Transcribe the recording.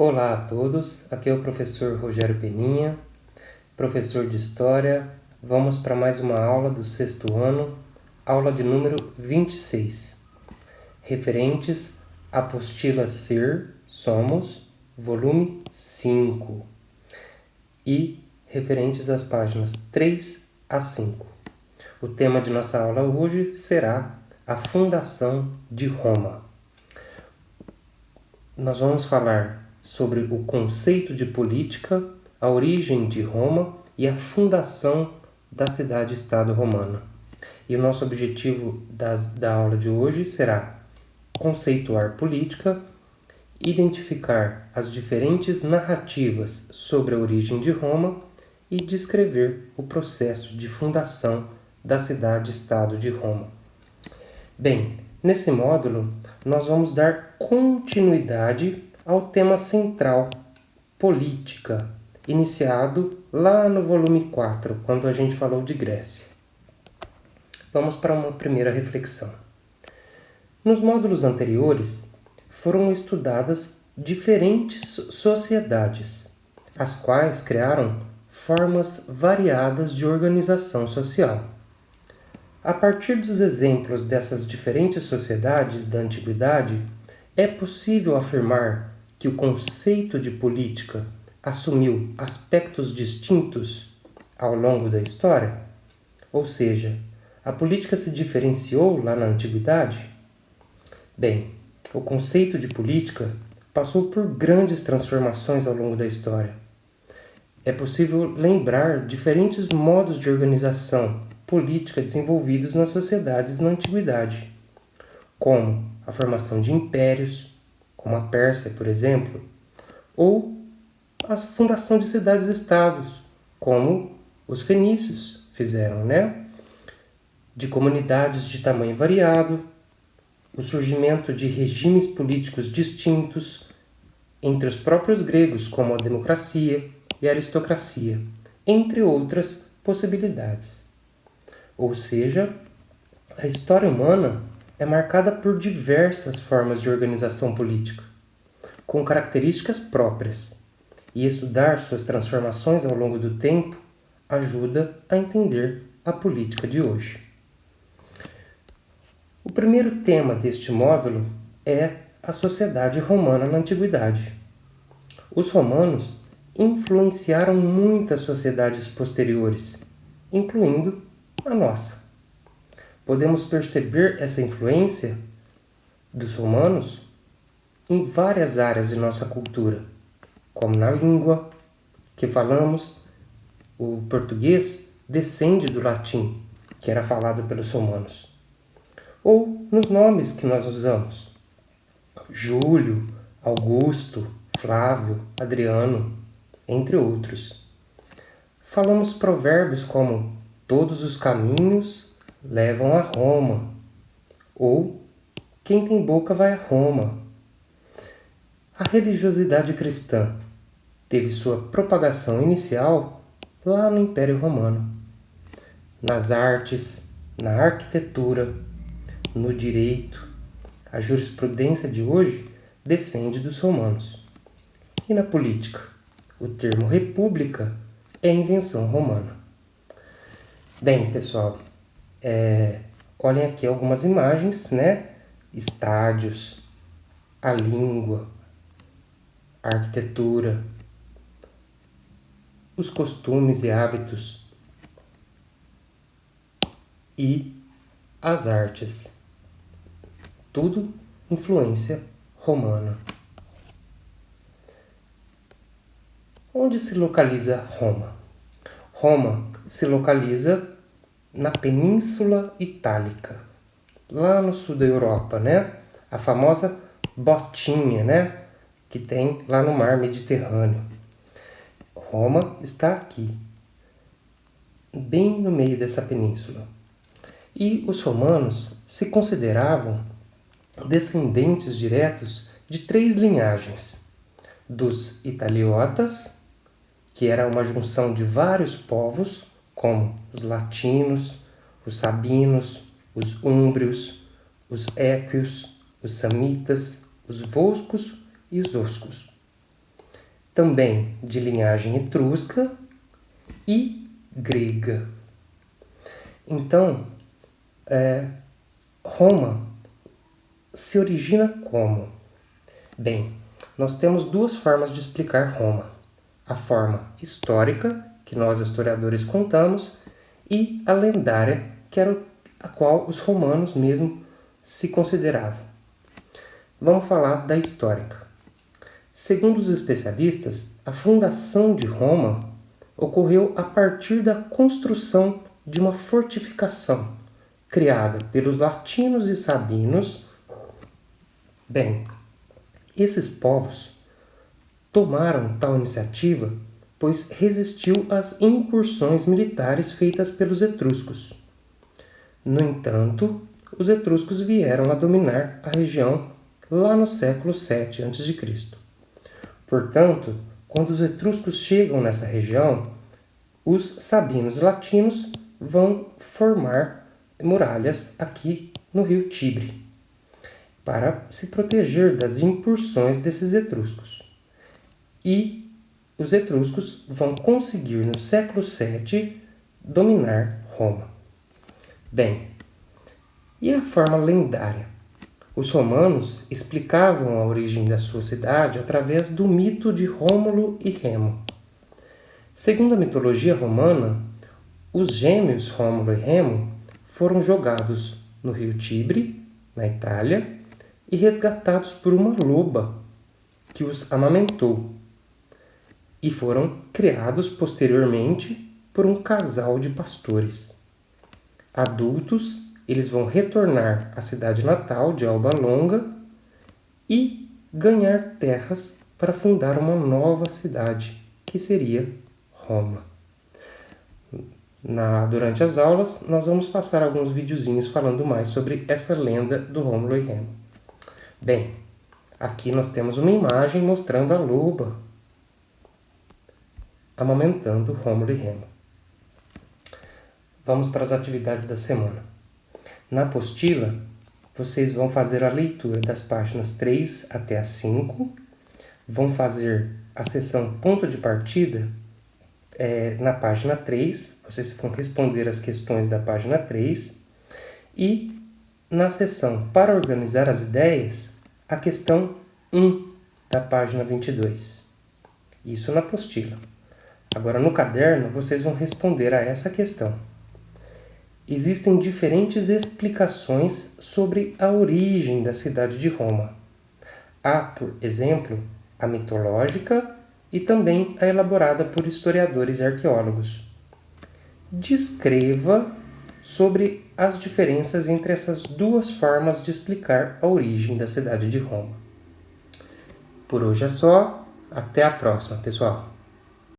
Olá a todos, aqui é o professor Rogério Peninha, professor de História. Vamos para mais uma aula do sexto ano, aula de número 26, referentes à apostila Ser, Somos, volume 5, e referentes às páginas 3 a 5. O tema de nossa aula hoje será a fundação de Roma. Nós vamos falar sobre o conceito de política, a origem de Roma e a fundação da cidade-estado romana. E o nosso objetivo da aula de hoje será conceituar política, identificar as diferentes narrativas sobre a origem de Roma e descrever o processo de fundação da cidade-estado de Roma. Bem, nesse módulo nós vamos dar continuidade ao tema central, política, iniciado lá no volume 4, quando a gente falou de Grécia. Vamos para uma primeira reflexão. Nos módulos anteriores, foram estudadas diferentes sociedades, as quais criaram formas variadas de organização social. A partir dos exemplos dessas diferentes sociedades da antiguidade, é possível afirmar que o conceito de política assumiu aspectos distintos ao longo da história? Ou seja, a política se diferenciou lá na antiguidade? Bem, o conceito de política passou por grandes transformações ao longo da história. É possível lembrar diferentes modos de organização política desenvolvidos nas sociedades na antiguidade, como a formação de impérios, como a Pérsia, por exemplo, ou a fundação de cidades-estados, como os fenícios fizeram, de comunidades de tamanho variado, o surgimento de regimes políticos distintos entre os próprios gregos, como a democracia e a aristocracia, entre outras possibilidades. Ou seja, a história humana é marcada por diversas formas de organização política, com características próprias, e estudar suas transformações ao longo do tempo ajuda a entender a política de hoje. O primeiro tema deste módulo é a sociedade romana na antiguidade. Os romanos influenciaram muitas sociedades posteriores, incluindo a nossa. Podemos perceber essa influência dos romanos em várias áreas de nossa cultura, como na língua que falamos. O português descende do latim, que era falado pelos romanos. Ou nos nomes que nós usamos: Júlio, Augusto, Flávio, Adriano, entre outros. Falamos provérbios como todos os caminhos levam a Roma, ou quem tem boca vai a Roma. A religiosidade cristã teve sua propagação inicial lá no Império Romano. Nas artes, na arquitetura, no direito, a jurisprudência de hoje descende dos romanos. E na política, o termo república é invenção romana. Bem, pessoal, olhem aqui algumas imagens, Estádios, a língua, a arquitetura, os costumes e hábitos e as artes. Tudo influência romana. Onde se localiza Roma? Roma se localiza na Península Itálica, lá no sul da Europa, A famosa botinha, que tem lá no mar Mediterrâneo. Roma está aqui, bem no meio dessa península. E os romanos se consideravam descendentes diretos de 3 linhagens: dos italiotas, que era uma junção de vários povos, como os latinos, os sabinos, os úmbrios, os équios, os samitas, os voscos e os oscos. também de linhagem etrusca e grega. Então, Roma se origina como? Bem, nós temos duas formas de explicar Roma. A forma histórica, que nós historiadores contamos, e a lendária, que era a qual os romanos mesmo se consideravam. Vamos falar da histórica. Segundo os especialistas, a fundação de Roma ocorreu a partir da construção de uma fortificação criada pelos latinos e sabinos. Bem, esses povos tomaram tal iniciativa pois resistiu às incursões militares feitas pelos etruscos. No entanto, os etruscos vieram a dominar a região lá no século VII a.C. Portanto, quando os etruscos chegam nessa região, os sabinos e latinos vão formar muralhas aqui no rio Tibre, para se proteger das incursões desses etruscos. E os etruscos vão conseguir, no século VII, dominar Roma. Bem, e a forma lendária? Os romanos explicavam a origem da sua cidade através do mito de Rômulo e Remo. Segundo a mitologia romana, os gêmeos Rômulo e Remo foram jogados no rio Tibre, na Itália, e resgatados por uma loba que os amamentou. E foram criados posteriormente por um casal de pastores. Adultos, eles vão retornar à cidade natal de Alba Longa e ganhar terras para fundar uma nova cidade, que seria Roma. Durante as aulas, nós vamos passar alguns videozinhos falando mais sobre essa lenda do Rômulo e Remo. Bem, aqui nós temos uma imagem mostrando a loba amamentando Rômulo e Remo. Vamos para as atividades da semana. Na apostila, vocês vão fazer a leitura das páginas 3 até a 5, vão fazer a seção ponto de partida na página 3, vocês vão responder as questões da página 3, e na seção para organizar as ideias, a questão 1 da página 22. Isso na apostila. Agora, no caderno, vocês vão responder a essa questão. Existem diferentes explicações sobre a origem da cidade de Roma. Há, por exemplo, a mitológica e também a elaborada por historiadores e arqueólogos. Descreva sobre as diferenças entre essas duas formas de explicar a origem da cidade de Roma. Por hoje é só. Até a próxima, pessoal!